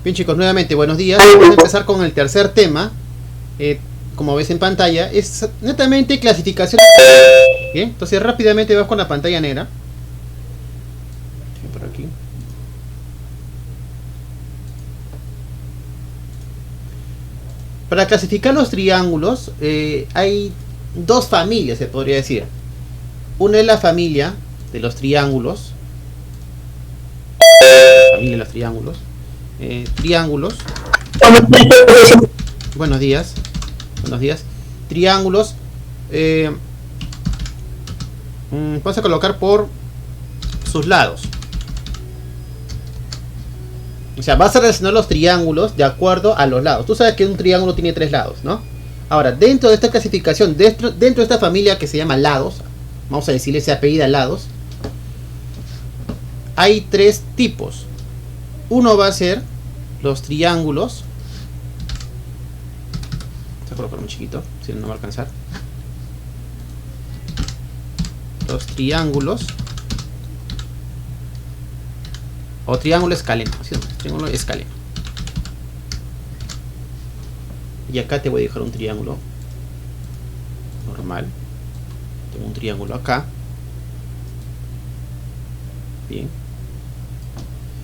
Bien chicos, nuevamente buenos días. Vamos a empezar con el tercer tema. Como ves en pantalla, es netamente clasificación. Bien, entonces rápidamente vas con la pantalla negra. Por aquí. Para clasificar los triángulos hay dos familias, se podría decir. Una es la familia de los triángulos. Familia de los triángulos. Triángulos. Buenos días. Buenos días. Triángulos. Vamos a colocar por sus lados. O sea, vas a relacionar los triángulos de acuerdo a los lados. Tú sabes que un triángulo tiene tres lados, ¿no? Ahora, dentro de esta clasificación, dentro de esta familia que se llama lados, vamos a decirle ese apellido lados, hay tres tipos. Uno va a ser los triángulos. Voy a colocar un chiquito, si no va a alcanzar. Los triángulos o triángulo escaleno, ¿sí? Triángulo escaleno. Y acá te voy a dejar un triángulo normal. Tengo un triángulo acá. Bien.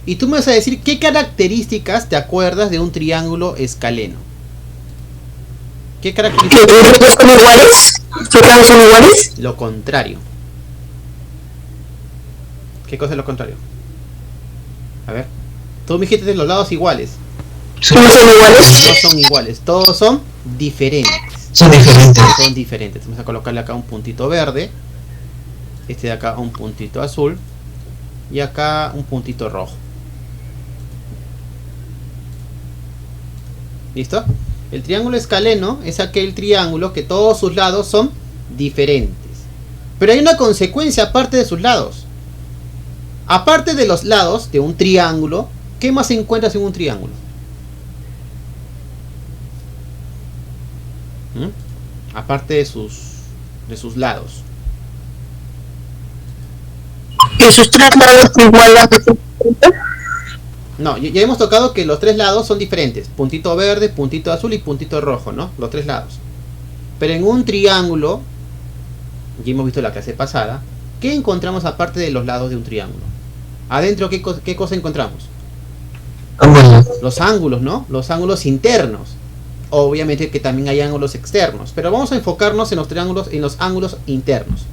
Y tú me vas a decir qué características te acuerdas de un triángulo escaleno. ¿Qué características? ¿Los son iguales? ¿Los lados son iguales? Lo contrario. ¿Qué cosa es lo contrario? A ver. Tú me dijiste de los lados iguales. ¿No son iguales? No son iguales. Todos son diferentes. Son diferentes. Son diferentes. Vamos a colocarle acá un puntito verde. Este de acá un puntito azul. Y acá un puntito rojo. ¿Listo? El triángulo escaleno es aquel triángulo que todos sus lados son diferentes. Pero hay una consecuencia aparte de sus lados. Aparte de los lados de un triángulo, ¿qué más encuentras en un triángulo? Aparte de sus lados. ¿Que sus tres lados iguales? No, ya hemos tocado que los tres lados son diferentes. Puntito verde, puntito azul y puntito rojo, ¿no? Los tres lados. Pero en un triángulo, ya hemos visto la clase pasada, ¿qué encontramos aparte de los lados de un triángulo? Adentro, ¿qué cosa encontramos? Ángulos. Los ángulos, ¿no? Los ángulos internos. Obviamente que también hay ángulos externos. Pero vamos a enfocarnos en los triángulos, en los ángulos internos.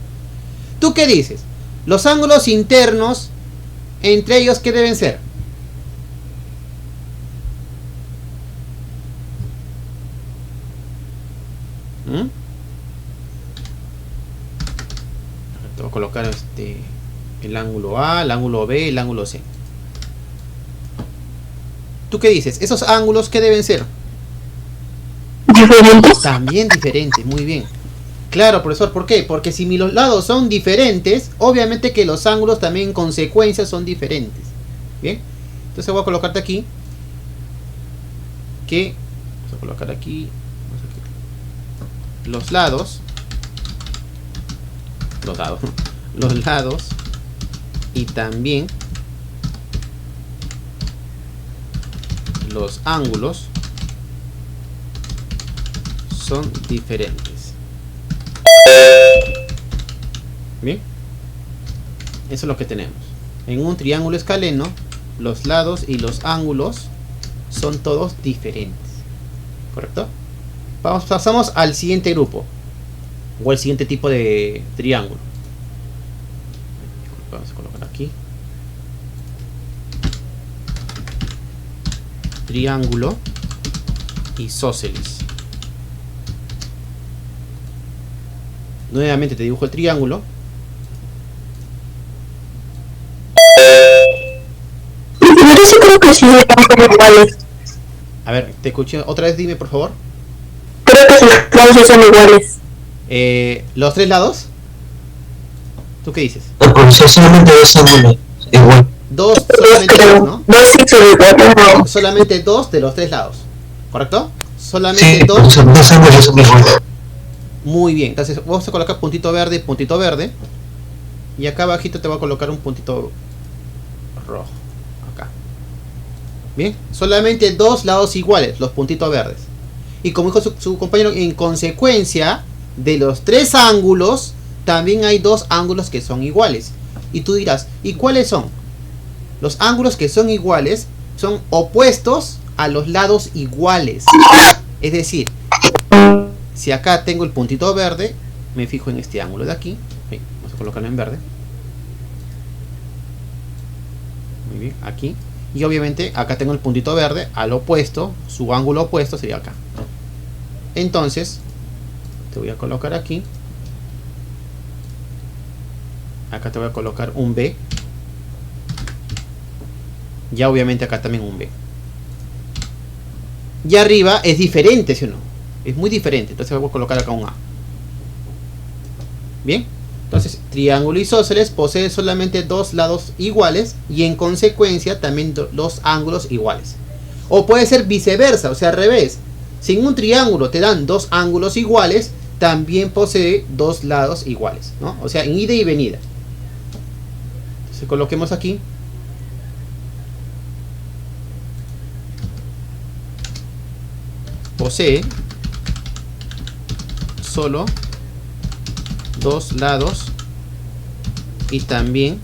¿Tú qué dices? Los ángulos internos, entre ellos, ¿qué deben ser? Te voy a colocar el ángulo A, el ángulo B, el ángulo C. ¿Tú qué dices? ¿Esos ángulos qué deben ser? ¿Diferentes? También diferentes, muy bien. Claro, profesor, ¿por qué? Porque si los lados son diferentes, obviamente que los ángulos también en consecuencia son diferentes. Bien, entonces voy a colocarte aquí. Vamos a colocar aquí los lados y también los ángulos son diferentes. Bien, eso es lo que tenemos en un triángulo escaleno. Los lados y los ángulos son todos diferentes, ¿correcto? Pasamos al siguiente grupo o al siguiente tipo de triángulo. Vamos a colocar aquí triángulo isósceles. Nuevamente te dibujo el triángulo. Yo sí creo que sí son iguales. A ver, te escuché otra vez, dime por favor. Creo que sus lados son iguales. ¿Los tres lados? ¿Tú qué dices? El profesor solamente dos ángulos. Igual. Solamente dos, ¿no? Dos sí son iguales. Solamente dos de los tres lados, ¿correcto? Solamente Sí, dos. profesor, dos ángulos son iguales. Muy bien, entonces vamos a colocar puntito verde. Y acá abajito te voy a colocar un puntito rojo. Acá. Bien, solamente dos lados iguales, los puntitos verdes. Y como dijo su compañero, en consecuencia de los tres ángulos, también hay dos ángulos que son iguales. Y tú dirás, ¿y cuáles son? Los ángulos que son iguales son opuestos a los lados iguales. Es decir, si acá tengo el puntito verde, me fijo en este ángulo de aquí. Vamos a colocarlo en verde. Muy bien, aquí. Y obviamente acá tengo el puntito verde al opuesto, su ángulo opuesto sería acá. Entonces, te voy a colocar aquí. Acá te voy a colocar un B. Ya obviamente acá también un B. Y arriba es diferente, ¿sí o no? Es muy diferente, entonces voy a colocar acá un A. Bien. Entonces, triángulo isósceles posee solamente dos lados iguales y en consecuencia también los ángulos iguales. O puede ser viceversa, o sea, al revés. Si en un triángulo te dan dos ángulos iguales, también posee dos lados iguales, ¿no? O sea, en ida y venida. Entonces, coloquemos aquí. Posee solo dos lados y también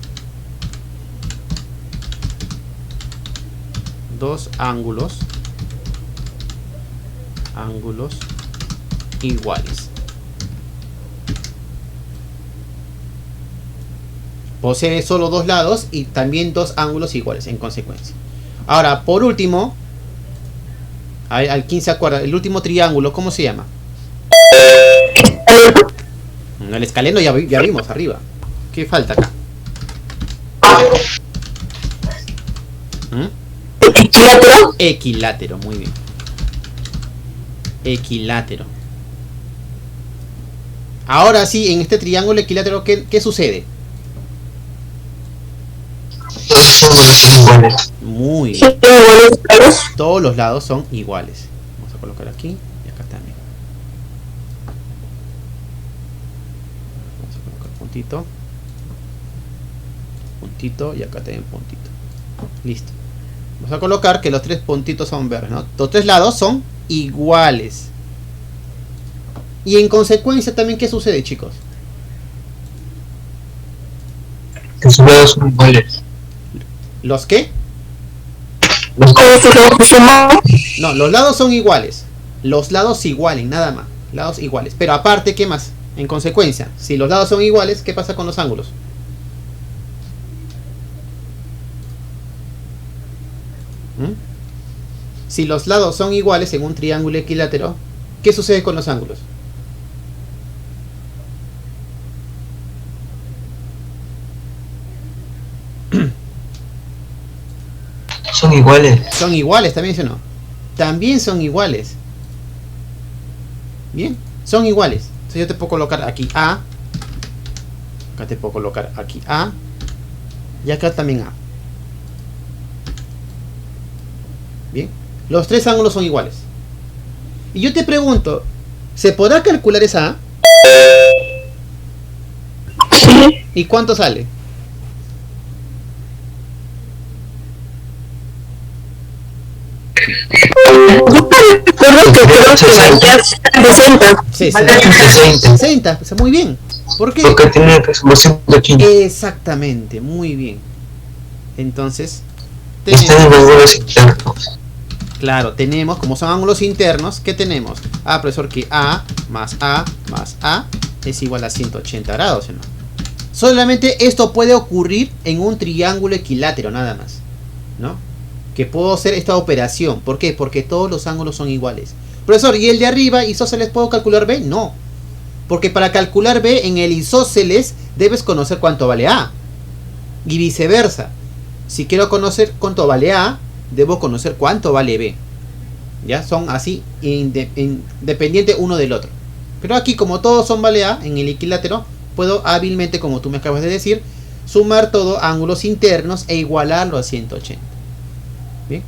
dos ángulos iguales. Posee solo dos lados y también dos ángulos iguales en consecuencia. Ahora, por último, al 15 se acuerda, el último triángulo, ¿cómo se llama? El escaleno ya vimos arriba. ¿Qué falta acá? ¿Equilátero? Equilátero, muy bien. Equilátero. Ahora sí, en este triángulo equilátero, ¿qué sucede? Los ángulos son iguales. Muy Sí, bien. iguales. Todos los lados son iguales. Vamos a colocar aquí y acá también. Vamos a colocar puntito. Puntito y acá también puntito. Listo. Vamos a colocar que los tres puntitos son verdes, ¿no? Los tres lados son iguales. Y en consecuencia también, ¿qué sucede, chicos? Que sus lados son iguales. ¿Los qué? Los No, los lados son iguales. Los lados igualen, nada más. Lados iguales. Pero aparte, ¿qué más? En consecuencia, si los lados son iguales, ¿qué pasa con los ángulos? ¿Mm? Si los lados son iguales en un triángulo equilátero, ¿qué sucede con los ángulos? son iguales. Son iguales también, ¿sí o no? También son iguales. Bien, son iguales. Entonces yo te puedo colocar aquí A. Acá te puedo colocar aquí A. Y acá también A. Bien. Los tres ángulos son iguales. Y yo te pregunto, ¿se podrá calcular esa A? Sí. ¿Y cuánto sale? Yo recuerdo que creo que valía 60. 60. 60. O sea, muy bien. ¿Por qué? Porque tiene resolución de 15. Exactamente, muy bien. Entonces, Están en ángulos internos. claro, tenemos, como son ángulos internos, ¿qué tenemos? Ah, profesor, que A más A más A es igual a 180 grados, ¿no? Solamente esto puede ocurrir en un triángulo equilátero, nada más, ¿no? Que puedo hacer esta operación. ¿Por qué? Porque todos los ángulos son iguales. Profesor, ¿y el de arriba, isósceles, puedo calcular B? No. Porque para calcular B en el isósceles debes conocer cuánto vale A. Y viceversa. Si quiero conocer cuánto vale A, debo conocer cuánto vale B. Ya son así, independiente uno del otro. Pero aquí, como todos son vale A, en el equilátero, puedo hábilmente, como tú me acabas de decir, sumar todo ángulos internos e igualarlo a 180. Bien.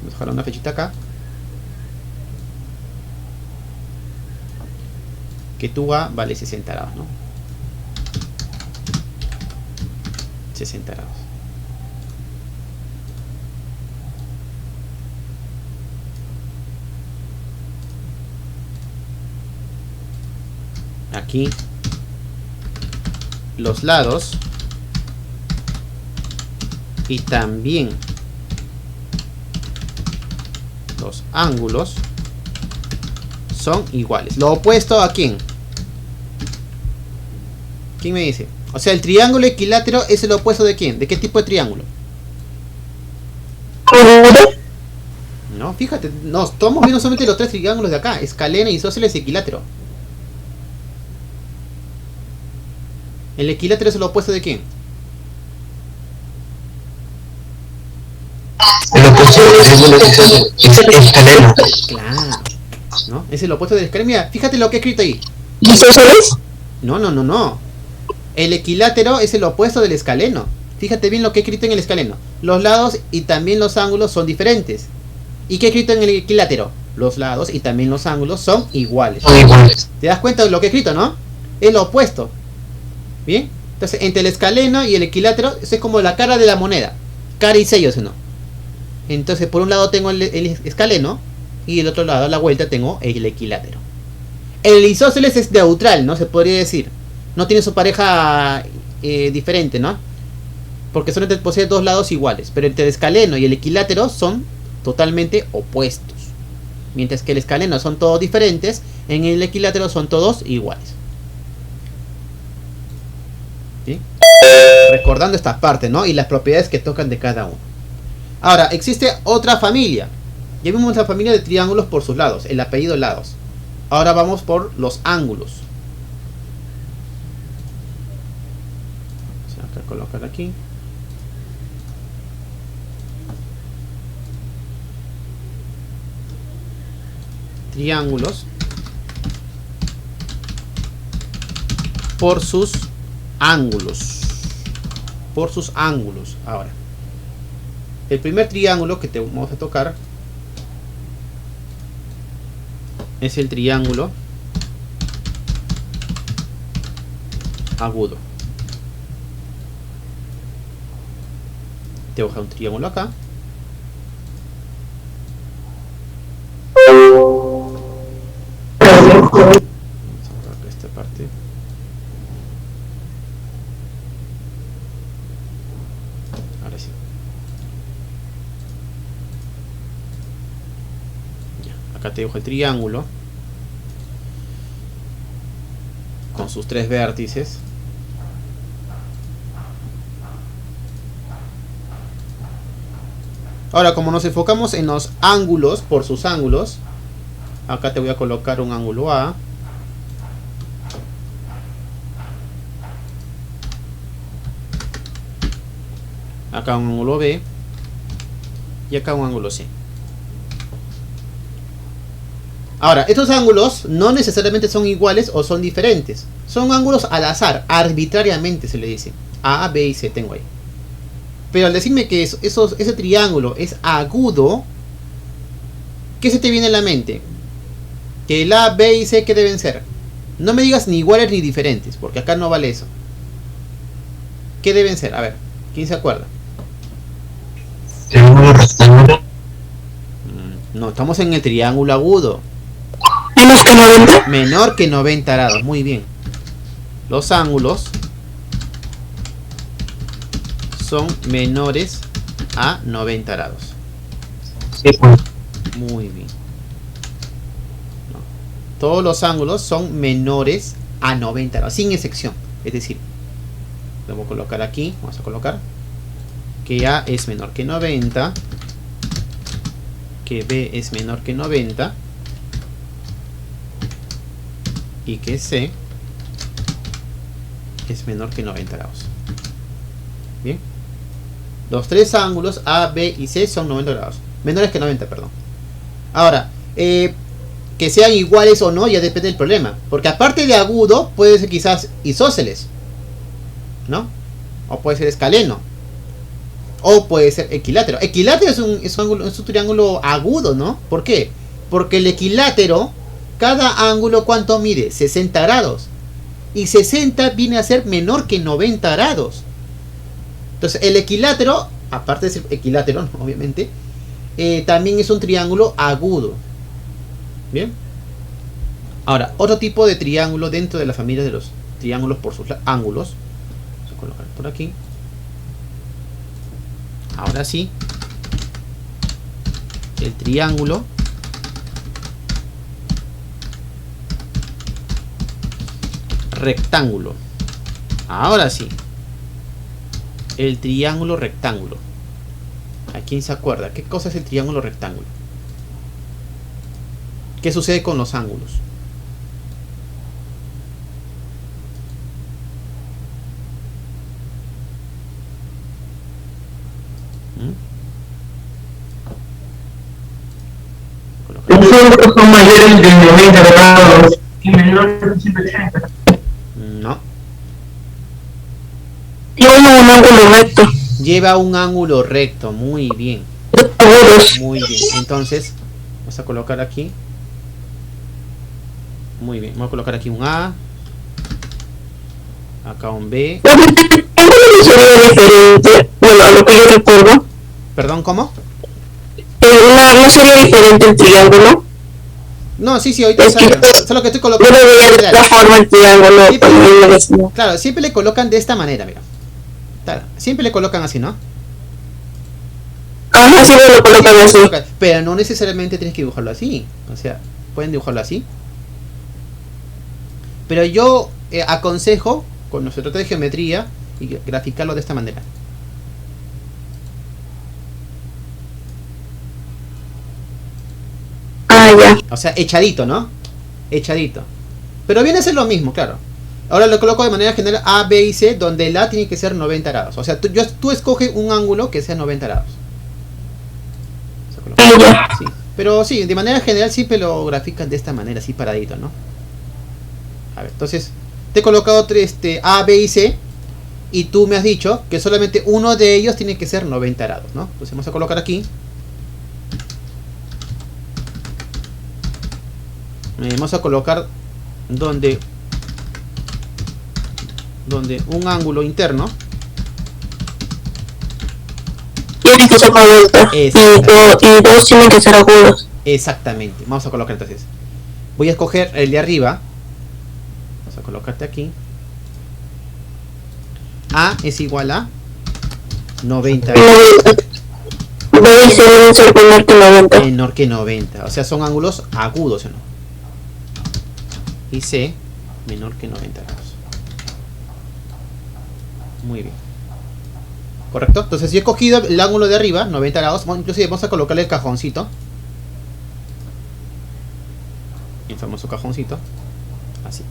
Vamos a dejar una flechita acá. Que tu A vale 60 grados, ¿no? 60 grados. aquí los lados y también los ángulos son iguales. ¿Lo opuesto a quién? ¿Quién me dice? O sea, el triángulo equilátero es el opuesto de quién? ¿De qué tipo de triángulo? No, fíjate, no, estamos viendo solamente los tres triángulos de acá: escaleno, isósceles y equilátero. ¿El equilátero es el opuesto de quién? El opuesto del triángulo es el escaleno. Claro, ¿no? Es el opuesto del escaleno. Mira, fíjate lo que he escrito ahí. ¿Isósceles? No. El equilátero es el opuesto del escaleno. Fíjate bien lo que he escrito en el escaleno. Los lados y también los ángulos son diferentes. ¿Y qué he escrito en el equilátero? Los lados y también los ángulos son iguales. Son iguales. ¿Te das cuenta de lo que he escrito, no? Es lo opuesto. ¿Bien? Entonces, entre el escaleno y el equilátero, eso es como la cara de la moneda. Cara y sello, ¿no? Entonces, por un lado tengo el escaleno y del otro lado, a la vuelta, tengo el equilátero. El isósceles es neutral, ¿no? Se podría decir. No tiene su pareja diferente, ¿no? Porque solamente posee dos lados iguales. Pero entre el escaleno y el equilátero son totalmente opuestos. Mientras que el escaleno son todos diferentes, en el equilátero son todos iguales. ¿Sí? Recordando esta parte, ¿no? Y las propiedades que tocan de cada uno. Ahora, existe otra familia. Ya vimos la familia de triángulos por sus lados, el apellido lados. Ahora vamos por los ángulos. Vamos a colocar aquí. Triángulos por sus ángulos. Por sus ángulos. Ahora, el primer triángulo que te vamos a tocar es el triángulo agudo. Te voy a dejar un triángulo acá. Vamos a borrar esta parte. Ahora sí. Ya, acá te dejo el triángulo con sus tres vértices. Ahora, como nos enfocamos en los ángulos por sus ángulos, acá te voy a colocar un ángulo A. Acá un ángulo B. Y acá un ángulo C. Ahora, estos ángulos no necesariamente son iguales o son diferentes. Son ángulos al azar, arbitrariamente se le dice. A, B y C tengo ahí. Pero al decirme que ese triángulo es agudo, ¿qué se te viene a la mente? Que el A, B y C, ¿qué deben ser? No me digas ni iguales ni diferentes, porque acá no vale eso. ¿Qué deben ser? A ver, ¿quién se acuerda? Triángulo rectángulo. No, estamos en el triángulo agudo. ¿Menos que 90? Menor que 90 grados, muy bien. Los ángulos son menores a 90 grados. Sí, pues. Muy bien. No. Todos los ángulos son menores a 90 grados, sin excepción. Es decir, lo voy a colocar aquí. Vamos a colocar que A es menor que 90, que B es menor que 90 y que C es menor que 90 grados. Bien. Los tres ángulos A, B y C son 90 grados. Menores que 90, perdón. Ahora, que sean iguales o no ya depende del problema. Porque aparte de agudo, puede ser quizás isósceles, ¿no? O puede ser escaleno. O puede ser equilátero. Equilátero es un triángulo agudo, ¿no? ¿Por qué? Porque el equilátero, cada ángulo, ¿cuánto mide? 60 grados. Y 60 viene a ser menor que 90 grados. Entonces, el equilátero, aparte de ser equilátero, ¿no? Obviamente, también es un triángulo agudo. Bien. Ahora, otro tipo de triángulo dentro de la familia de los triángulos por sus ángulos. Vamos a colocar por aquí. Ahora sí. El triángulo rectángulo. Ahora sí. El triángulo rectángulo. ¿A quién se acuerda? ¿Qué cosa es el triángulo rectángulo? ¿Qué sucede con los ángulos? Los ángulos son mayores de 90 grados y menores de 180. No. Tiene un ángulo recto. Lleva un ángulo recto. Muy bien. Agudos. Muy bien. Entonces, vamos a colocar aquí. Muy bien. Vamos a colocar aquí un A. Acá un B. El ángulo sería diferente. Bueno, a lo que yo recuerdo. Perdón, ¿cómo? No sería diferente el triángulo. No, sí, ahorita Es que sale. Solo que estoy Yo colocando. lo veía de otra forma el triángulo. Sí, Cuando me lo decía. Claro, siempre le colocan de esta manera, mira. Claro, siempre le colocan así, ¿no? Ajá, sí me lo colocan así. Pero no necesariamente tienes que dibujarlo así. O sea, pueden dibujarlo así. Pero yo aconsejo, cuando se trata de geometría, y graficarlo de esta manera. Ah, ya. O sea, echadito, ¿no? Echadito. Pero viene a ser lo mismo, claro. Ahora lo coloco de manera general A, B y C, donde el A tiene que ser 90 grados. O sea, tú escoges un ángulo que sea 90 grados. Ah, ya. Sí. Pero sí, de manera general siempre lo grafican de esta manera, así paradito, ¿no? A ver, entonces, te he colocado A, B y C. Y tú me has dicho que solamente uno de ellos tiene que ser 90 grados, ¿no? Entonces vamos a colocar aquí. Vamos a colocar donde un ángulo interno Tienen que ser 90. Y dos tienen que ser agudos. exactamente. Vamos a colocar entonces. Voy a escoger el de arriba. Vamos a colocarte aquí. A es igual a 90 B y C deben ser menor que 90. menor que 90. O sea, son ángulos agudos, ¿o no? Y C menor que 90 grados. Muy bien. ¿Correcto? Entonces yo he cogido el ángulo de arriba, 90 grados. Bueno, inclusive vamos a colocarle el cajoncito. El famoso cajoncito. Así.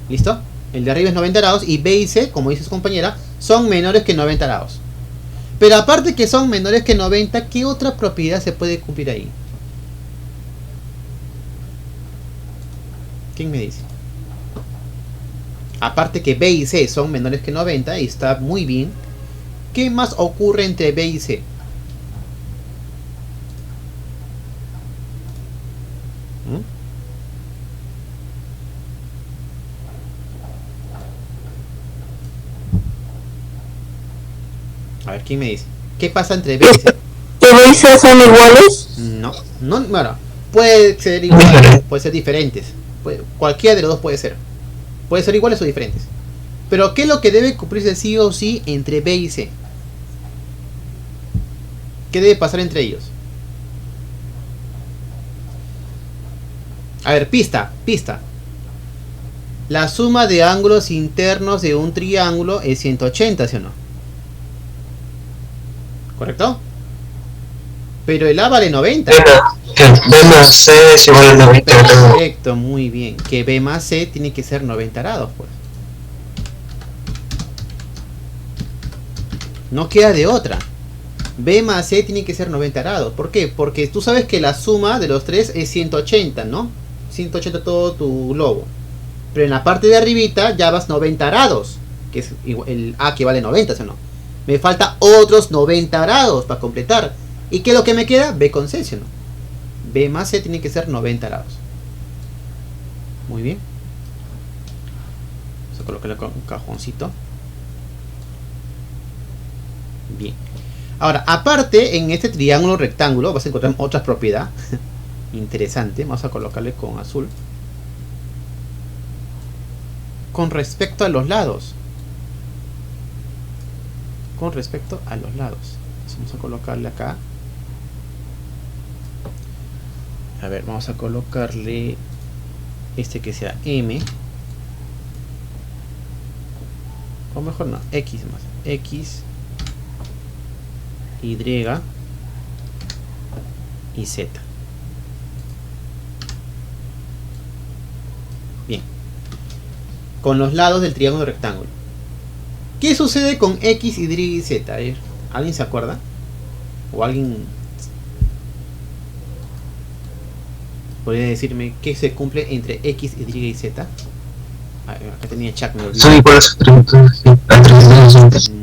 ¿Listo? El de arriba es 90 grados y B y C, como dice su compañera, son menores que 90 grados. Pero aparte que son menores que 90, ¿qué otra propiedad se puede cumplir ahí? ¿Quién me dice? Aparte que B y C son menores que 90 y está muy bien, ¿qué más ocurre entre B y C? A ver, ¿quién me dice? ¿Qué pasa entre B y C? ¿Que B y C son iguales? No, bueno, puede ser igual, puede ser diferentes. Cualquiera de los dos puede ser. Puede ser iguales o diferentes. Pero ¿qué es lo que debe cumplirse sí o sí entre B y C? ¿Qué debe pasar entre ellos? A ver, pista. La suma de ángulos internos de un triángulo es 180, ¿sí o no? ¿Correcto? Pero el A vale 90. Que B más C es igual a 90 grados. Perfecto, muy bien. Que B más C tiene que ser 90 grados, pues. No queda de otra. B más C tiene que ser 90 grados. ¿Por qué? Porque tú sabes que la suma de los tres es 180, ¿no? 180 todo tu globo. Pero en la parte de arribita ya vas 90 grados. Que es el A que vale 90, ¿sí o no? Me falta otros 90 grados para completar. ¿Y qué es lo que me queda? B con C, ¿sí o no? B más C tiene que ser 90 grados. Muy bien. Vamos a colocarle un cajoncito. Bien. Ahora, aparte, en este triángulo rectángulo vas a encontrar otras propiedades. interesante, vamos a colocarle con azul. Con respecto a los lados. Con respecto a los lados. Vamos a colocarle acá. A ver, vamos a colocarle este que sea M. O mejor no, X más. X, Y y Z. Bien. Con los lados del triángulo rectángulo. ¿Qué sucede con X, Y y Z? A ver, ¿alguien se acuerda? ¿O alguien podría decirme qué se cumple entre X, Y y Z? Acá tenía chat, me olvidé. Son iguales a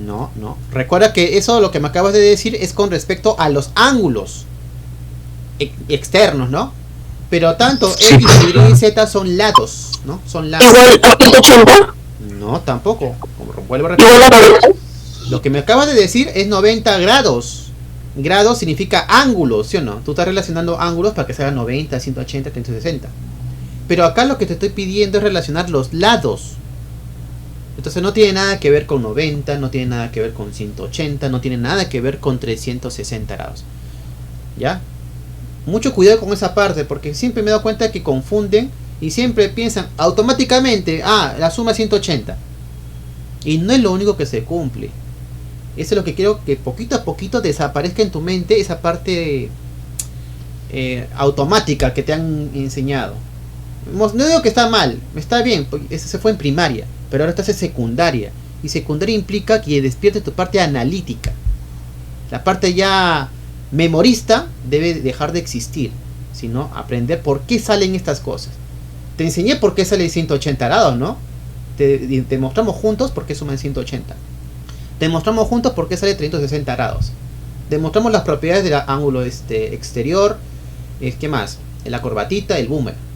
No. Recuerda que eso, lo que me acabas de decir, es con respecto a los ángulos externos, ¿no? Pero tanto Sí, X, Y y Z son lados, ¿no? Son lados. Igual a 180. No, tampoco. Como vuelvo a repetir. Igual a 90. Lo que me acabas de decir es 90 grados. Grados significa ángulos, ¿sí o no? Tú estás relacionando ángulos para que se haga 90, 180, 360. Pero acá lo que te estoy pidiendo es relacionar los lados. Entonces no tiene nada que ver con 90, no tiene nada que ver con 180, no tiene nada que ver con 360 grados. ¿Ya? Mucho cuidado con esa parte, porque siempre me he dado cuenta que confunden y siempre piensan automáticamente, la suma es 180. Y no es lo único que se cumple. Eso es lo que quiero, que poquito a poquito desaparezca en tu mente esa parte automática que te han enseñado. No digo que está mal, está bien, eso se fue en primaria, pero ahora estás en secundaria. Y secundaria implica que despiertes tu parte analítica. La parte ya memorista debe dejar de existir, sino aprender por qué salen estas cosas. Te enseñé por qué sale 180 grados, ¿no? Te mostramos juntos por qué suman 180. Demostramos juntos por qué sale 360 grados. Demostramos las propiedades del ángulo exterior. ¿Qué más? La corbatita, el boomerang.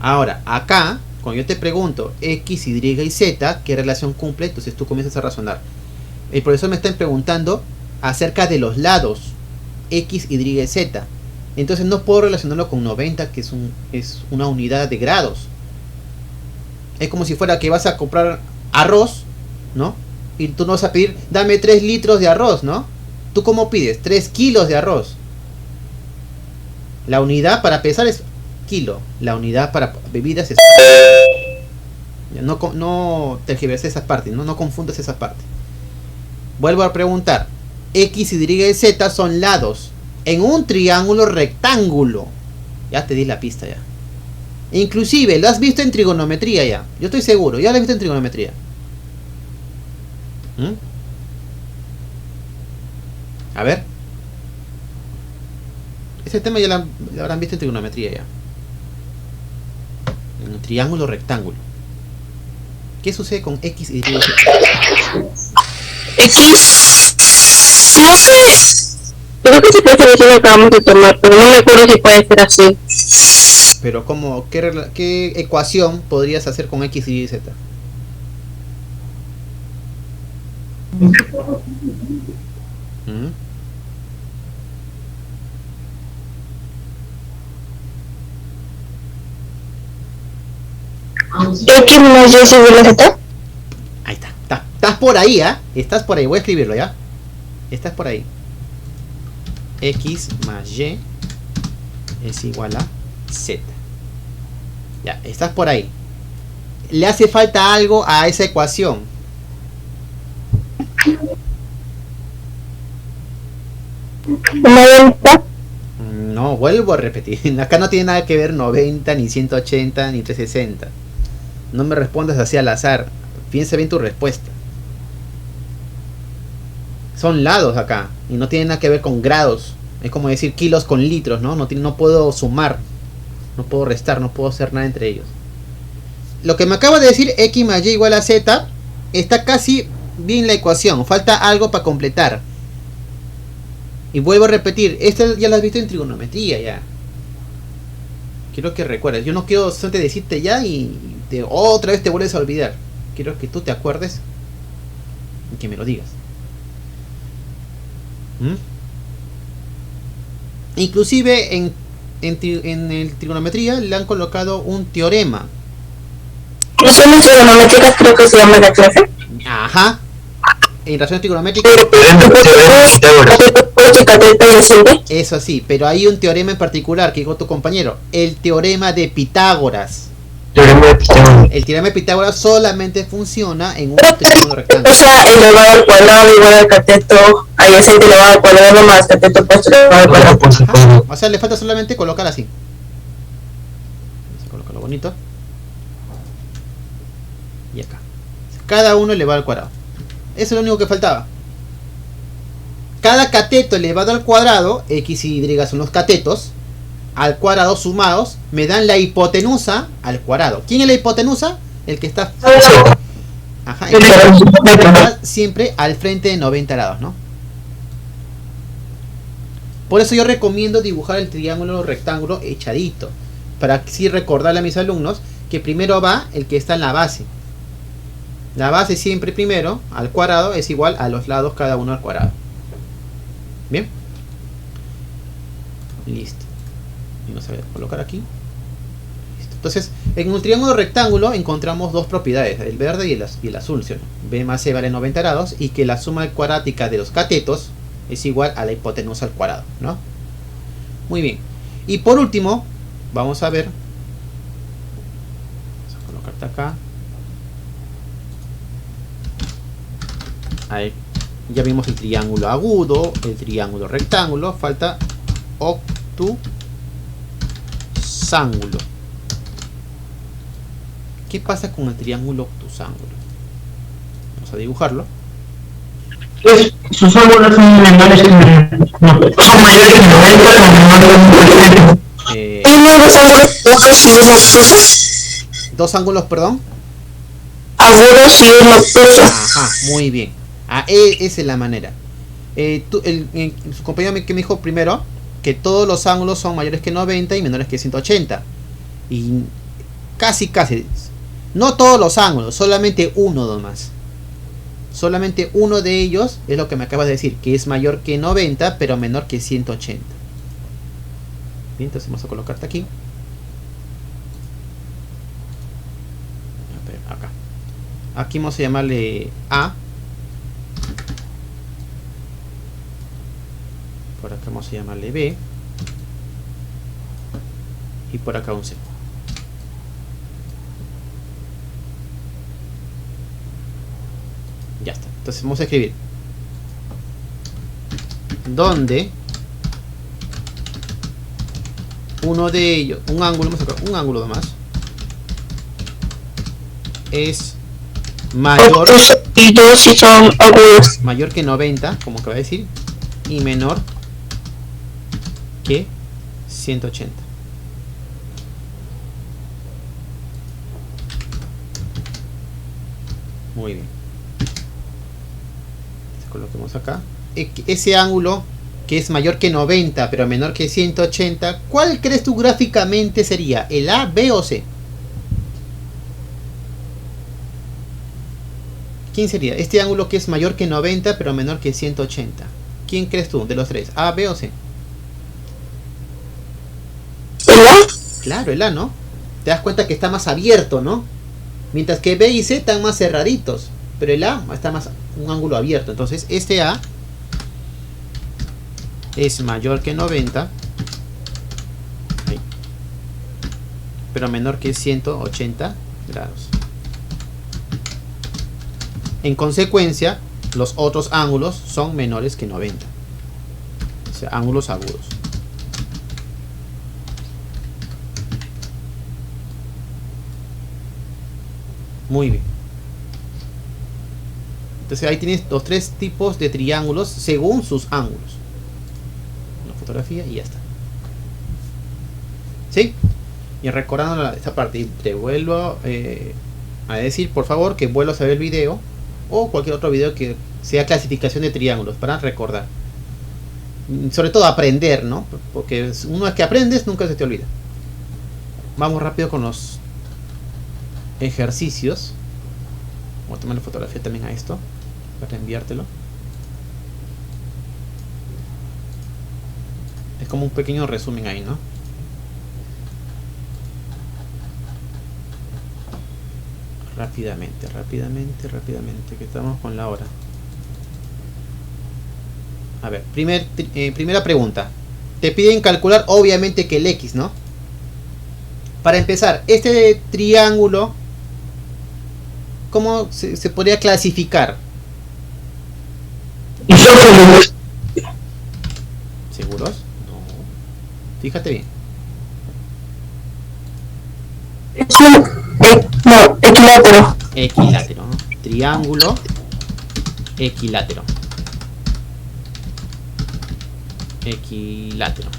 Ahora, acá, cuando yo te pregunto X, Y y Z, ¿qué relación cumple? Entonces tú comienzas a razonar. El profesor me está preguntando acerca de los lados X, Y y Z. Entonces no puedo relacionarlo con 90, que es una unidad de grados. Es como si fuera que vas a comprar arroz, ¿no? Y tú no vas a pedir, dame 3 litros de arroz, ¿no? ¿Tú cómo pides? 3 kilos de arroz. La unidad para pesar es kilo. La unidad para bebidas es... No tergiverses esa parte, no confundas esa parte. Vuelvo a preguntar. X, Y y Z son lados en un triángulo rectángulo. Ya te di la pista ya. Inclusive lo has visto en trigonometría ya. Yo estoy seguro, ya lo has visto en trigonometría. A ver. Ese tema ya lo habrán visto en trigonometría ya. En un triángulo rectángulo. ¿Qué sucede con X, Y y Z? X. No sé. Creo que esa definición la acabamos de tomar, pero no me acuerdo si puede ser así. Pero ¿cómo? ¿Qué ecuación podrías hacer con X, Y y Z? X más Y igual a Z. Ahí está. Estás por ahí, ¿ah? Estás por ahí. Voy a escribirlo, ¿ya? Estás por ahí. X más Y es igual a Z. Ya, estás por ahí. Le hace falta algo a esa ecuación. ¿90? No, vuelvo a repetir. Acá no tiene nada que ver 90, ni 180, ni 360. No me respondas así al azar. Piensa bien tu respuesta. Son lados acá. Y no tiene nada que ver con grados. Es como decir kilos con litros, ¿no? No puedo sumar. No puedo restar. No puedo hacer nada entre ellos. Lo que me acaba de decir X más Y igual a Z. Está casi bien la ecuación. Falta algo para completar. Y vuelvo a repetir. Esta ya la has visto en trigonometría ya. Quiero que recuerdes. Yo no quiero solamente decirte ya y otra vez te vuelves a olvidar. Quiero que tú te acuerdes y que me lo digas. Inclusive en el trigonometría le han colocado un teorema. Razones trigonométricas creo que se llama la clase. Ajá. En razones trigonométricas. Eso sí, pero hay un teorema en particular que dijo tu compañero, el teorema de Pitágoras. El teorema de Pitágoras solamente funciona en un triángulo rectangular. O sea, elevado al cuadrado igual al cateto adyacente elevado al cuadrado más cateto opuesto elevado al cuadrado. Ajá. O sea, le falta solamente colocar así. Vamos a colocarlo bonito. Y acá. Cada uno elevado al cuadrado. Eso es lo único que faltaba. Cada cateto elevado al cuadrado, x y y son los catetos, al cuadrado sumados, me dan la hipotenusa al cuadrado. ¿Quién es la hipotenusa? El que está... Ajá, el que está siempre al frente de 90 grados, ¿no? Por eso yo recomiendo dibujar el triángulo rectángulo echadito. Para así recordarle a mis alumnos que primero va el que está en la base. La base siempre primero al cuadrado es igual a los lados cada uno al cuadrado. Bien. Listo. Vamos a colocar aquí. Listo. Entonces, en un triángulo rectángulo encontramos dos propiedades, el verde y el azul, ¿sí? B más C vale 90 grados y que la suma cuadrática de los catetos es igual a la hipotenusa al cuadrado, ¿no? Muy bien. Y por último, vamos a ver. Vamos a colocarte acá. Ahí. Ya vimos el triángulo agudo, el triángulo rectángulo, falta obtusángulo. ¿Qué pasa con el triángulo obtusángulo? Vamos a dibujarlo. Pues, sus ángulos son menores que 90, son mayores que 90 o menores que 90. ¿Tiene dos ángulos agudos y uno obtuso? Dos ángulos, perdón. Agudos y uno obtuso. Ajá, muy bien. Esa es la manera. Su compañero que me dijo primero que todos los ángulos son mayores que 90 y menores que 180. Y casi. No todos los ángulos, solamente uno nomás. Solamente uno de ellos es lo que me acabas de decir, que es mayor que 90 pero menor que 180. Bien, entonces vamos a colocarte aquí. A ver, acá. Aquí vamos a llamarle A. Por acá vamos a llamarle B. Y por acá un C. Ya está. Entonces vamos a escribir donde uno de ellos, un ángulo, vamos a sacar un ángulo nomás, es mayor, y dos si son agudos. mayor que 90, como acaba de decir, y menor que 180. Muy bien. Coloquemos acá. Ese ángulo que es mayor que 90 pero menor que 180, ¿cuál crees tú gráficamente sería? ¿El A, B o C? ¿Quién sería? Este ángulo que es mayor que 90 pero menor que 180. ¿Quién crees tú de los tres? ¿A, B o C? ¿El A? Claro, el A, ¿no? Te das cuenta que está más abierto, ¿no? Mientras que B y C están más cerraditos. Pero el A está más un ángulo abierto. Entonces este A es mayor que 90 ahí, pero menor que 180 grados. En consecuencia, los otros ángulos son menores que 90. O sea, ángulos agudos. Muy bien. Entonces ahí tienes los tres tipos de triángulos según sus ángulos. Una fotografía y ya está. ¿Sí? Y recordando esta parte, te vuelvo a decir, por favor, que vuelvas a ver el video o cualquier otro video que sea clasificación de triángulos para recordar. Sobre todo aprender, ¿no? Porque una vez que aprendes, nunca se te olvida. Vamos rápido con los ejercicios. Voy a tomar la fotografía también a esto para enviártelo. como un pequeño resumen ahí, ¿no? Rápidamente, que estamos con la hora. A ver, primera pregunta. Te piden calcular obviamente que el X, ¿no? Para empezar, este triángulo, ¿cómo se podría clasificar? ¿Seguros? No. Fíjate bien. Es un equilátero. Equilátero, ¿no? Triángulo equilátero. Equilátero.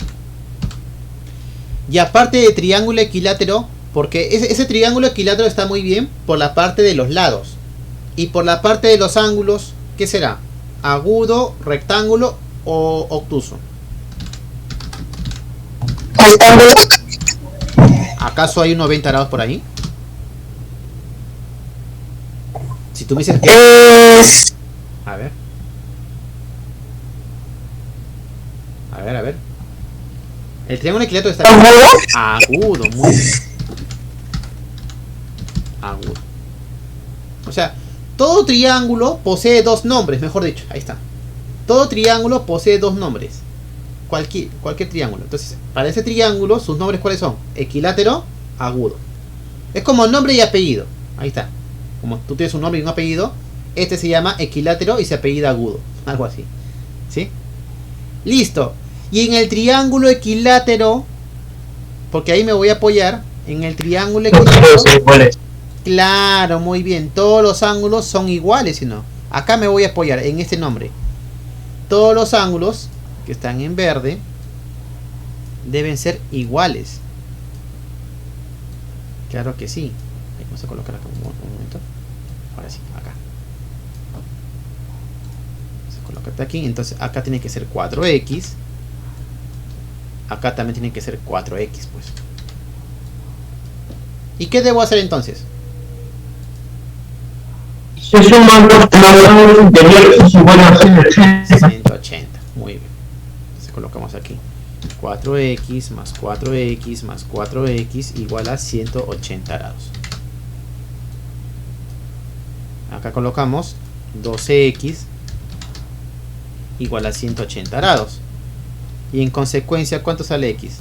Y aparte de triángulo equilátero, porque ese triángulo equilátero está muy bien por la parte de los lados. Y por la parte de los ángulos, ¿qué será? ¿Agudo, rectángulo o obtuso? Rectángulo. ¿Acaso hay un 90 grados por ahí? Si tú me dices que... A ver. A ver. El triángulo equilátero está... Agudo, muy bien. Agudo. O sea, todo triángulo posee dos nombres, mejor dicho. Ahí está. Todo triángulo posee dos nombres. Cualquier triángulo. Entonces, para ese triángulo, sus nombres ¿cuáles son? Equilátero, agudo. Es como nombre y apellido. Ahí está. Como tú tienes un nombre y un apellido, este se llama equilátero y se apellida agudo. Algo así. ¿Sí? Listo. Y en el triángulo equilátero, porque ahí me voy a apoyar, en el triángulo equilátero... Claro, muy bien. Todos los ángulos son iguales, si no. Acá me voy a apoyar en este nombre. Todos los ángulos que están en verde deben ser iguales. Claro que sí. Vamos a colocar acá un momento. Ahora sí, acá. Vamos a colocarte aquí. Entonces acá tiene que ser 4x. Acá también tiene que ser 4x, pues. ¿Y qué debo hacer entonces? Se suman los interiores igual a 180. Muy bien. Entonces colocamos aquí 4x más 4x más 4x igual a 180 grados. Acá colocamos 12x igual a 180 grados. Y en consecuencia, ¿cuánto sale x?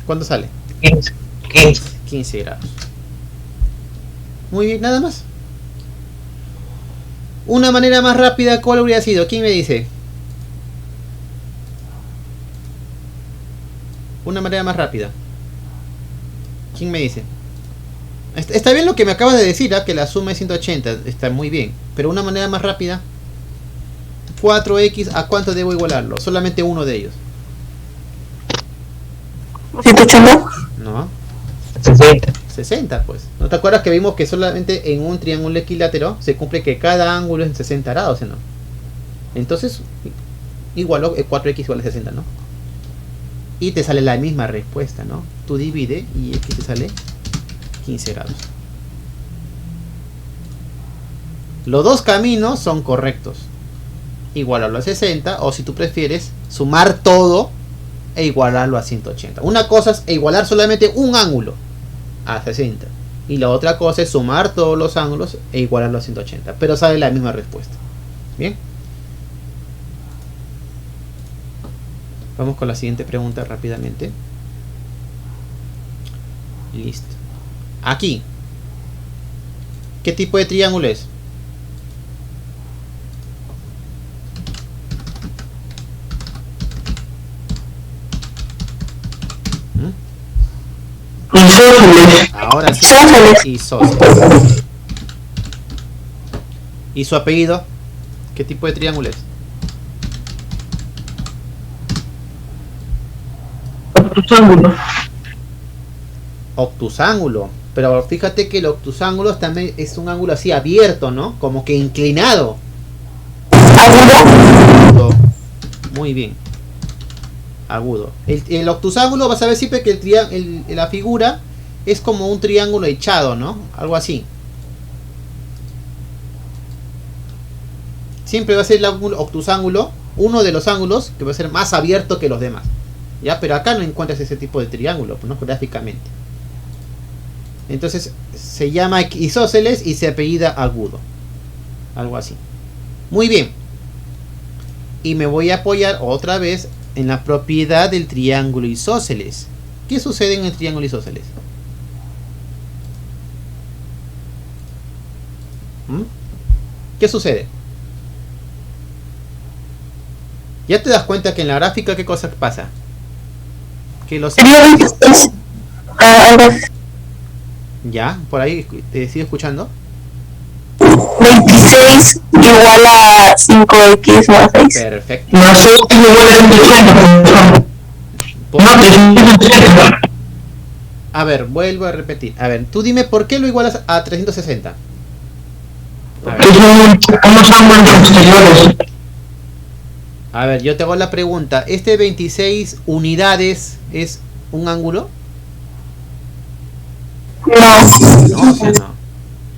¿Cuánto sale? 15 grados. Muy bien, nada más. Una manera más rápida, ¿cuál habría sido? ¿Quién me dice? Una manera más rápida. ¿Quién me dice? Está bien lo que me acabas de decir, ¿eh? Que la suma es 180. Está muy bien. Pero una manera más rápida. 4x, ¿a cuánto debo igualarlo? Solamente uno de ellos. 180. No. 60. 60, pues. ¿No te acuerdas que vimos que solamente en un triángulo equilátero se cumple que cada ángulo es en 60 grados, ¿no? Entonces, igualo 4x igual a 60, ¿no? Y te sale la misma respuesta, ¿no? Tú divide y aquí te sale 15 grados. Los dos caminos son correctos. Igualarlo a 60, o si tú prefieres, sumar todo e igualarlo a 180. Una cosa es igualar solamente un ángulo a 60. Y la otra cosa es sumar todos los ángulos e igualarlo a 180. Pero sale la misma respuesta. Bien. Vamos con la siguiente pregunta rápidamente. Listo. Aquí. ¿Qué tipo de triángulo es? Ahora sí. Isósceles. ¿Y su apellido? ¿Qué tipo de triángulo es? Obtusángulo. Obtusángulo. Pero fíjate que el obtusángulo también es un ángulo así abierto, ¿no? Como que inclinado. Agudo. Muy bien. Agudo. El obtusángulo vas a ver siempre que la figura es como un triángulo echado, ¿no? Algo así. siempre va a ser el ángulo obtusángulo, uno de los ángulos que va a ser más abierto que los demás. ¿Ya? Pero acá no encuentras ese tipo de triángulo, ¿no? Gráficamente. Entonces se llama isósceles y se apellida agudo. Algo así. Muy bien. Y me voy a apoyar otra vez en la propiedad del triángulo isósceles. ¿Qué sucede en el triángulo isósceles? ¿Qué sucede? Ya te das cuenta que en la gráfica, ¿qué cosa pasa? Que los... Ya, por ahí te sigo escuchando. 26 igual a 5x más 6. Perfecto. Más 6 igual a 360. A ver, vuelvo a repetir. A ver, tú dime por qué lo igualas a 360. A ver. Unos ángulos exteriores. A ver, yo te hago la pregunta. ¿Este 26 unidades es un ángulo? No, sí, no.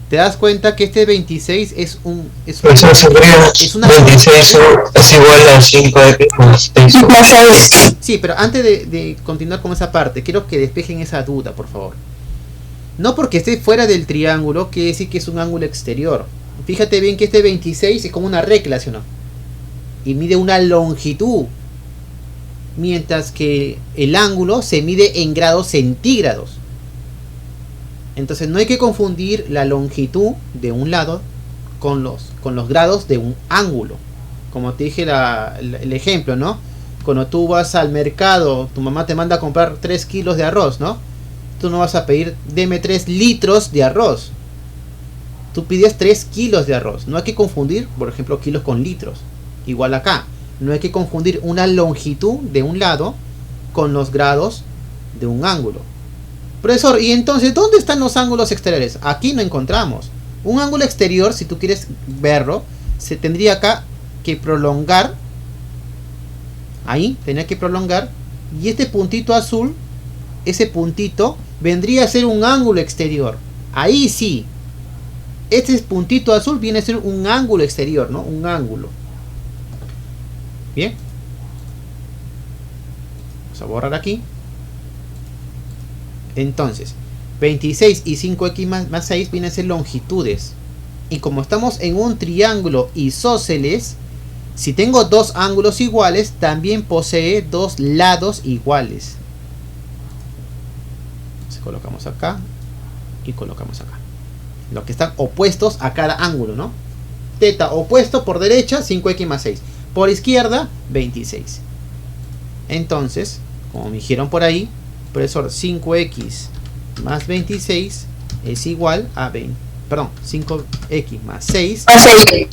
¿Te das cuenta que este 26 es un... es una 26 es igual a 5x más 6. Sí, pero antes de continuar con esa parte, quiero que despejen esa duda, por favor. No porque esté fuera del triángulo quiere decir que es un ángulo exterior. Fíjate bien que este 26 es como una regla, ¿sí o no? Y mide una longitud. Mientras que el ángulo se mide en grados centígrados. Entonces no hay que confundir la longitud de un lado con los grados de un ángulo. Como te dije el ejemplo, ¿no? Cuando tú vas al mercado, tu mamá te manda a comprar 3 kilos de arroz, ¿no? Tú no vas a pedir, deme 3 litros de arroz. Tú pides 3 kilos de arroz. No hay que confundir, por ejemplo, kilos con litros. Igual acá. No hay que confundir una longitud de un lado con los grados de un ángulo. Profesor, ¿y entonces dónde están los ángulos exteriores? Aquí no encontramos. Un ángulo exterior, si tú quieres verlo, se tendría acá que prolongar. Ahí, tenía que prolongar. Y este puntito azul, ese puntito, vendría a ser un ángulo exterior. Ahí sí. Este puntito azul viene a ser un ángulo exterior, ¿no? Un ángulo. Bien. Vamos a borrar aquí. Entonces, 26 y 5x más 6 vienen a ser longitudes. Y como estamos en un triángulo isósceles, si tengo dos ángulos iguales, también posee dos lados iguales. Entonces colocamos acá y colocamos acá. Los que están opuestos a cada ángulo, ¿no? Teta opuesto por derecha, 5x más 6. Por izquierda, 26. Entonces, como me dijeron por ahí, profesor, 5x más 26 es igual a 20. Perdón, 5x más 6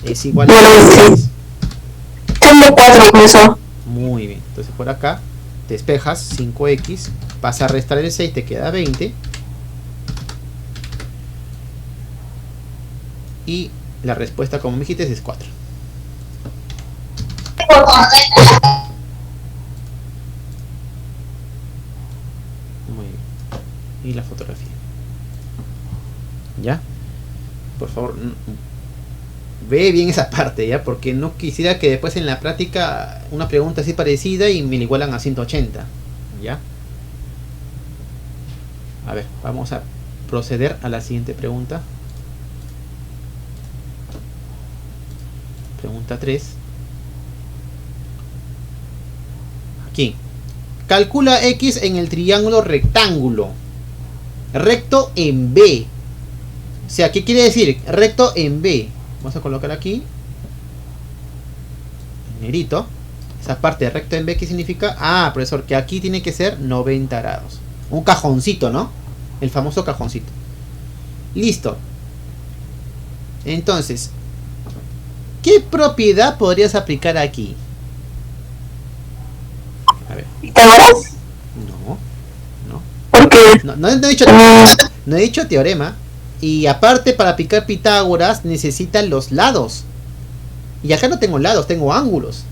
es igual a 26. Tengo 4 incluso. Muy bien. Entonces por acá despejas 5x, pasa a restar el 6, te queda 20. Y la respuesta, como me dijiste, es 4. Muy bien. Y la fotografía. ¿Ya? Por favor, ve bien esa parte, ¿ya? Porque no quisiera que después en la práctica una pregunta así parecida y me la igualan a 180. ¿Ya? A ver, vamos a proceder a la siguiente pregunta. Pregunta 3. Aquí. Calcula X en el triángulo rectángulo. Recto en B. O sea, ¿qué quiere decir? Recto en B. Vamos a colocar aquí. Negrito. Esa parte de recto en B, ¿qué significa? Ah, profesor, que aquí tiene que ser 90 grados. Un cajoncito, ¿no? El famoso cajoncito. Listo. Entonces, ¿qué propiedad podrías aplicar aquí? A ver. ¿Pitágoras? No. ¿Por qué? No he dicho teorema. Y aparte, para aplicar Pitágoras necesitan los lados. Y acá no tengo lados, tengo ángulos.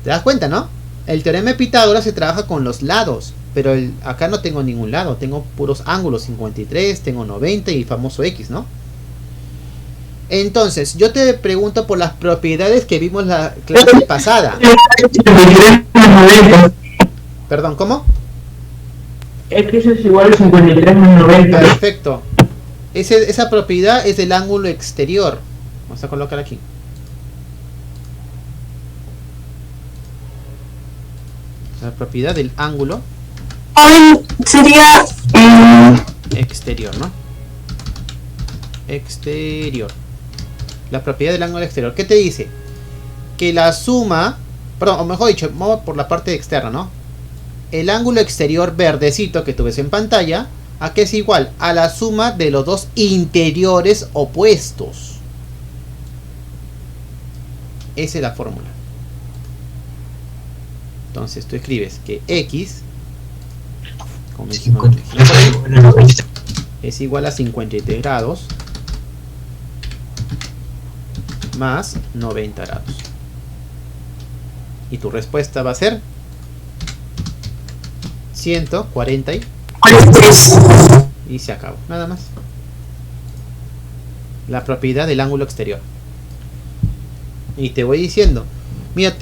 ¿Te das cuenta, no? El teorema de Pitágoras se trabaja con los lados. Pero acá no tengo ningún lado, tengo puros ángulos. 53, tengo 90 y el famoso X, ¿no? Entonces, yo te pregunto por las propiedades que vimos la clase pasada. 53 más 90. Perdón, ¿cómo? X es igual a 53 más 90. Perfecto. Esa propiedad es del ángulo exterior. Vamos a colocar aquí. La propiedad del ángulo Sería exterior, ¿no? Exterior. La propiedad del ángulo exterior. ¿Qué te dice? Que la suma, perdón, o mejor dicho, vamos por la parte externa, ¿no? El ángulo exterior verdecito que tú ves en pantalla, ¿a qué es igual? A la suma de los dos interiores opuestos. Esa es la fórmula. Entonces tú escribes que X, como dijimos, es igual a 53 grados más 90 grados. Y tu respuesta va a ser 140 y se acabó. Nada más. La propiedad del ángulo exterior. Y te voy diciendo, mira,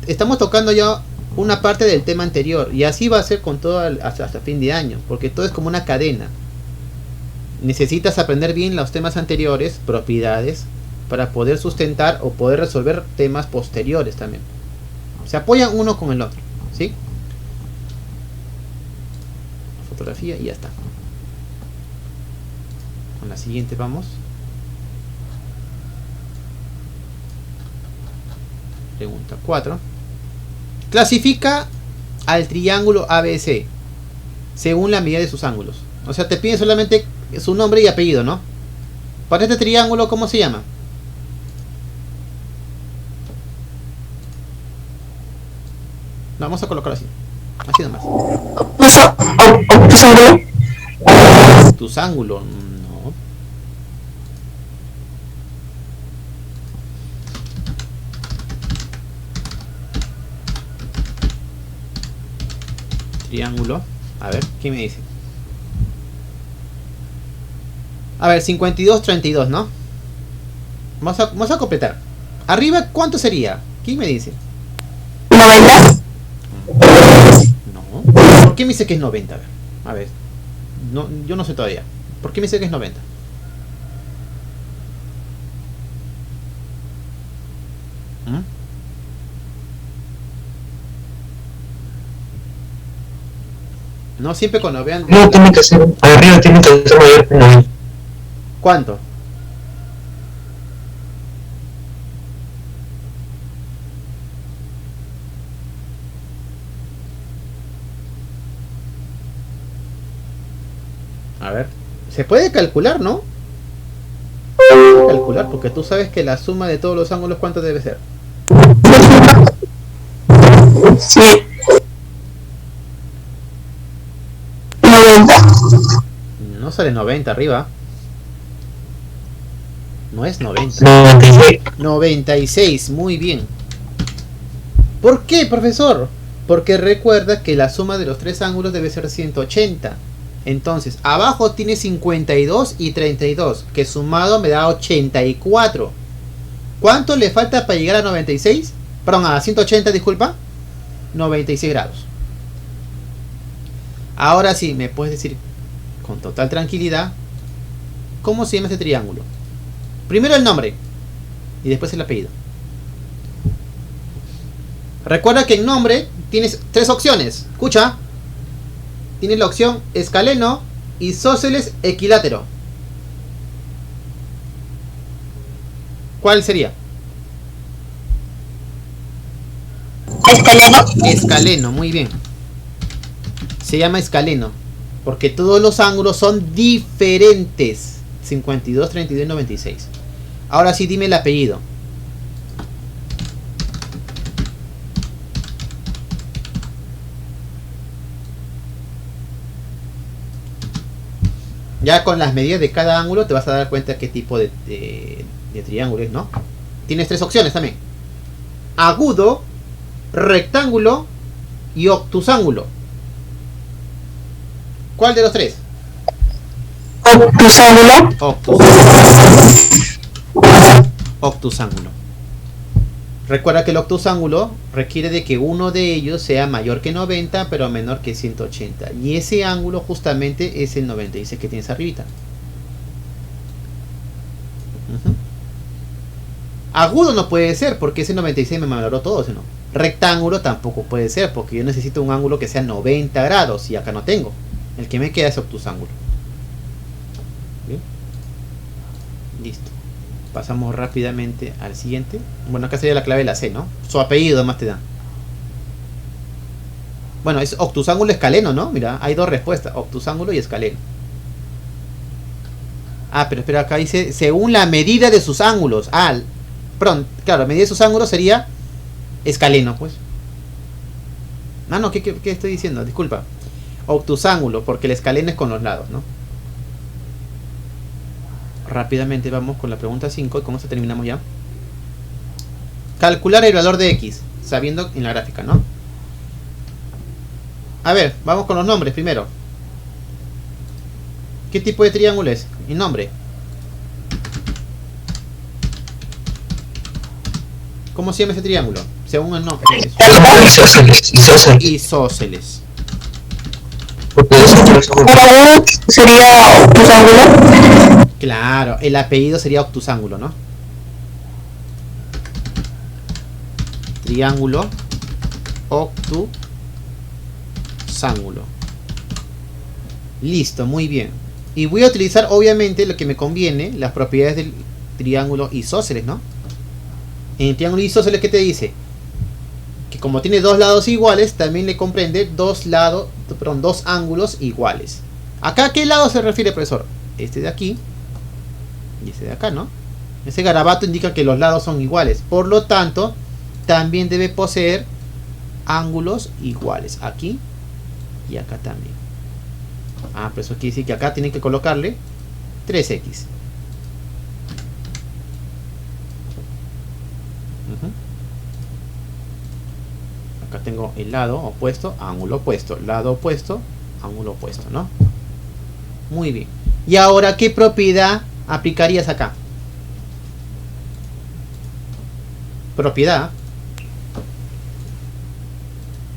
estamos tocando ya una parte del tema anterior, y así va a ser con todo hasta fin de año, porque todo es como una cadena. Necesitas aprender bien los temas anteriores, propiedades, para poder sustentar o poder resolver temas posteriores también. Se apoyan uno con el otro, ¿sí? Fotografía y ya está. Con la siguiente vamos. Pregunta 4. Clasifica al triángulo ABC según la medida de sus ángulos. O sea, te piden solamente su nombre y apellido, ¿no? Para este triángulo, ¿cómo se llama? No, vamos a colocarlo así. Así nomás. Tus ángulos. No. Triángulo. A ver, ¿qué me dice? A ver, 52, 32, ¿no? Vamos a completar. Arriba, ¿cuánto sería? ¿Quién me dice? 90. No. ¿Por qué me dice que es 90? A ver. No, yo no sé todavía. ¿Por qué me dice que es 90? No, siempre cuando vean... No, tiene que ser, arriba tiene que ser mayor que 90. ¿Cuánto? A ver, se puede calcular, ¿no? Se puede calcular porque tú sabes que la suma de todos los ángulos, ¿cuánto debe ser? Sí. 90. No sale 90 arriba. No es 90. 96. 96, muy bien. ¿Por qué, profesor? Porque recuerda que la suma de los tres ángulos debe ser 180. Entonces, abajo tiene 52 y 32, que sumado me da 84. ¿Cuánto le falta para llegar a 96? Perdón, a 180, disculpa. 96 grados. Ahora sí, me puedes decir con total tranquilidad ¿cómo se llama este triángulo? Primero el nombre y después el apellido. Recuerda que en nombre tienes tres opciones. Escucha. Tienes la opción escaleno, isósceles, equilátero. ¿Cuál sería? Escaleno. Escaleno, muy bien. Se llama escaleno porque todos los ángulos son diferentes. 52, 32 y 96. Ahora sí, dime el apellido. Ya con las medidas de cada ángulo te vas a dar cuenta qué tipo de triángulo es, ¿no? Tienes tres opciones también. Agudo, rectángulo y obtusángulo. ¿Cuál de los tres? Obtusángulo. Obtusángulo. Obtusángulo. Recuerda que el obtusángulo requiere de que uno de ellos sea mayor que 90 pero menor que 180. Y ese ángulo justamente es el 96 que tienes arribita. Agudo no puede ser porque ese 96 me malogró todo, ¿no? Rectángulo tampoco puede ser porque yo necesito un ángulo que sea 90 grados y acá no tengo. El que me queda es obtusángulo. ¿Bien? Listo. Pasamos rápidamente al siguiente. Bueno, acá sería la clave de la C, ¿no? Su apellido además te da. Bueno, es obtusángulo escaleno, ¿no? Mira, hay dos respuestas, obtusángulo y escaleno. Ah, pero espera, acá dice según la medida de sus ángulos. Ah, perdón, claro, la medida de sus ángulos sería escaleno, pues. Ah, no, ¿qué estoy diciendo? Disculpa. Obtusángulo, porque el escaleno es con los lados, ¿no? Rápidamente vamos con la pregunta 5 y con esto terminamos ya. Calcular el valor de X, sabiendo en la gráfica, ¿no? A ver, vamos con los nombres primero. ¿Qué tipo de triángulo es? El nombre. ¿Cómo se llama ese triángulo? Según el nombre. Isósceles. Sería obtusángulo. Claro, el apellido sería obtusángulo, ¿no? Triángulo obtusángulo. Listo, muy bien. Y voy a utilizar obviamente lo que me conviene, las propiedades del triángulo isósceles, ¿no? En el triángulo isósceles, ¿qué te dice? Que como tiene dos lados iguales, también le comprende dos ángulos iguales. ¿Acá a qué lado se refiere, profesor? Este de aquí y este de acá, ¿no? Ese garabato indica que los lados son iguales. Por lo tanto, también debe poseer ángulos iguales. Aquí y acá también. Ah, pero eso quiere decir que acá tienen que colocarle 3x. Acá tengo el lado opuesto, ángulo opuesto, lado opuesto, ángulo opuesto, ¿no? Muy bien. Y ahora, ¿qué propiedad aplicarías acá? Propiedad.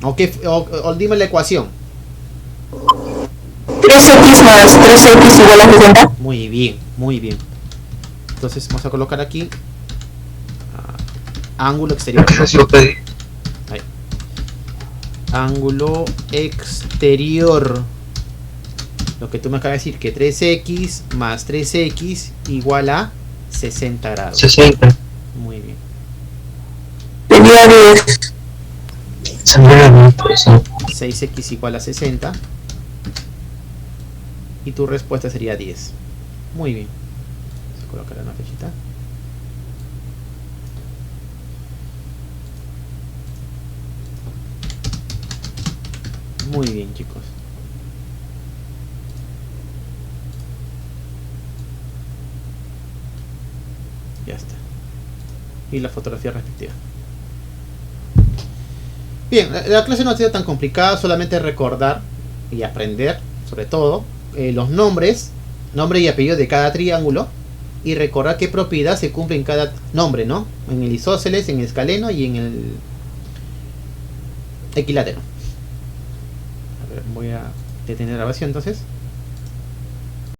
O dime la ecuación. 3x más 3x igual a 60. Muy bien, muy bien. Entonces vamos a colocar aquí ángulo exterior. Ahí. Ángulo exterior. Lo que tú me acabas de decir, que 3x más 3x igual a 60 grados. 60. Muy bien. Sería 10. 6x igual a 60. Y tu respuesta sería 10. Muy bien. Vamos a colocar una flechita. Muy bien, chicos. Ya está. Y la fotografía respectiva. Bien, la clase no ha sido tan complicada, solamente recordar y aprender, sobre todo, los nombres, nombre y apellido de cada triángulo, y recordar qué propiedad se cumple en cada nombre, ¿no? En el isósceles, en el escaleno y en el equilátero. A ver, voy a detener la grabación entonces.